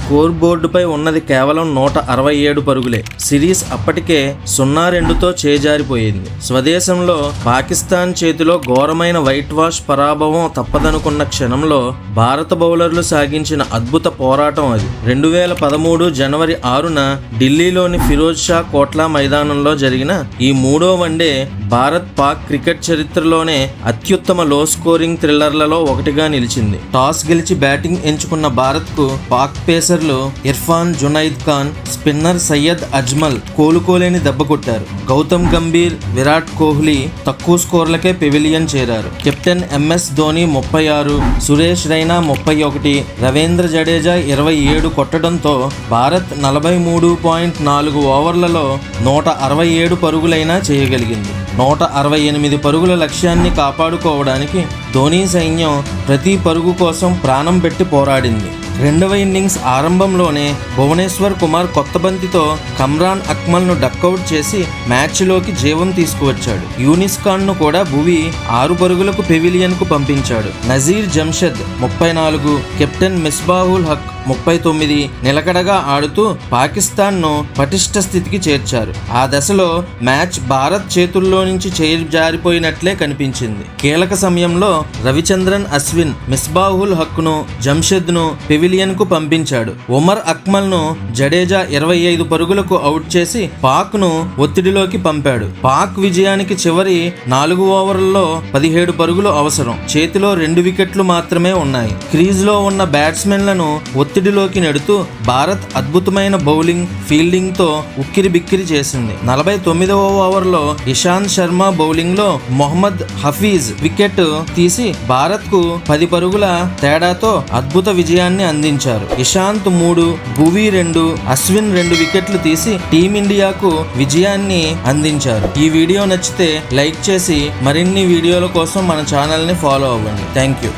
Score బోర్డుపై ఉన్నది కేవలం 167 పరుగులే. సిరీస్ అప్పటికే 0-2తో చేజారిపోయింది. స్వదేశంలో పాకిస్తాన్ చేతిలో ఘోరమైన వైట్ వాష్ పరాభవం తప్పదనుకున్న క్షణంలో భారత బౌలర్లు సాగించిన అద్భుత పోరాటం అది. 2013 జనవరి 6న ఢిల్లీలోని ఫిరోజ్ షా కోట్లా మైదానంలో జరిగిన ఈ మూడో వన్డే భారత్ పాక్ క్రికెట్ చరిత్రలోనే అత్యుత్తమ లో స్కోరింగ్ థ్రిల్లర్లలో ఒకటిగా నిలిచింది. టాస్ గెలిచి బ్యాటింగ్ ఎంచుకున్న భారత్కు పాక్ పేసర్లు ఇర్ఫాన్, జునైద్ ఖాన్, స్పిన్నర్ సయ్యద్ అజ్మల్ కోలుకోలేని దెబ్బ కొట్టారు. గౌతమ్ గంభీర్, విరాట్ కోహ్లీ తక్కువ స్కోర్లకే పెవిలియన్ చేరారు. కెప్టెన్ ఎంఎస్ ధోని 36, సురేష్ రైనా 31, రవీంద్ర జడేజా 27 కొట్టడంతో భారత్ 43.4 ఓవర్లలో 167 పరుగులైనా చేయగలిగింది. 168 పరుగుల లక్ష్యాన్ని కాపాడుకోవడానికి ధోని సైన్యం ప్రతి పరుగు కోసం ప్రాణం పెట్టి పోరాడింది. రెండవ ఇన్నింగ్స్ ఆరంభంలోనే భువనేశ్వర్ కుమార్ కొత్త బంతితో కమ్రాన్ అక్మల్ను డక్అవుట్ చేసి మ్యాచ్లోకి జీవం తీసుకువచ్చాడు. యూనిస్ ఖాన్ను కూడా భువి 6 పరుగులకు పెవిలియన్కు పంపించాడు. నజీర్ జంషద్ 34, కెప్టెన్ మిస్బాహుల్ హక్ 39 నిలకడగా ఆడుతూ పాకిస్తాన్ను పటిష్ట స్థితికి చేర్చారు. ఆ దశలో మ్యాచ్ భారత్ చేతుల్లో నుంచి జారిపోయినట్లే కనిపించింది. కీలక సమయంలో రవిచంద్రన్ అశ్విన్ మిస్బాహుల్ హక్ను, జంషద్ను పెవిలియన్కు పంపించాడు. ఒమర్ అక్మల్ను జడేజా 25 పరుగులకు అవుట్ చేసి పాక్ను ఒత్తిడిలోకి పంపాడు. పాక్ విజయానికి చివరి 4 ఓవర్లలో 17 పరుగులు అవసరం. చేతిలో 2 వికెట్లు మాత్రమే ఉన్నాయి. క్రీజ్లో ఉన్న బ్యాట్స్మెన్లను ఒత్తిడిలోకి నెడుతూ భారత్ అద్భుతమైన బౌలింగ్, ఫీల్డింగ్తో ఉక్కిరి బిక్కిరి చేసింది. 49వ ఓవర్లో ఇషాంత్ శర్మ బౌలింగ్లో మొహమ్మద్ హఫీజ్ వికెట్ తీసి భారత్కు 10 పరుగుల తేడాతో అద్భుత విజయాన్ని అందించారు. ఇషాంత్ 3, భువి 2, అశ్విన్ 2 వికెట్లు తీసి టీమిండియాకు విజయాన్ని అందించారు. ఈ వీడియో నచ్చితే లైక్ చేసి మరిన్ని వీడియోల కోసం మన ఛానల్ని ఫాలో అవ్వండి. Thank you.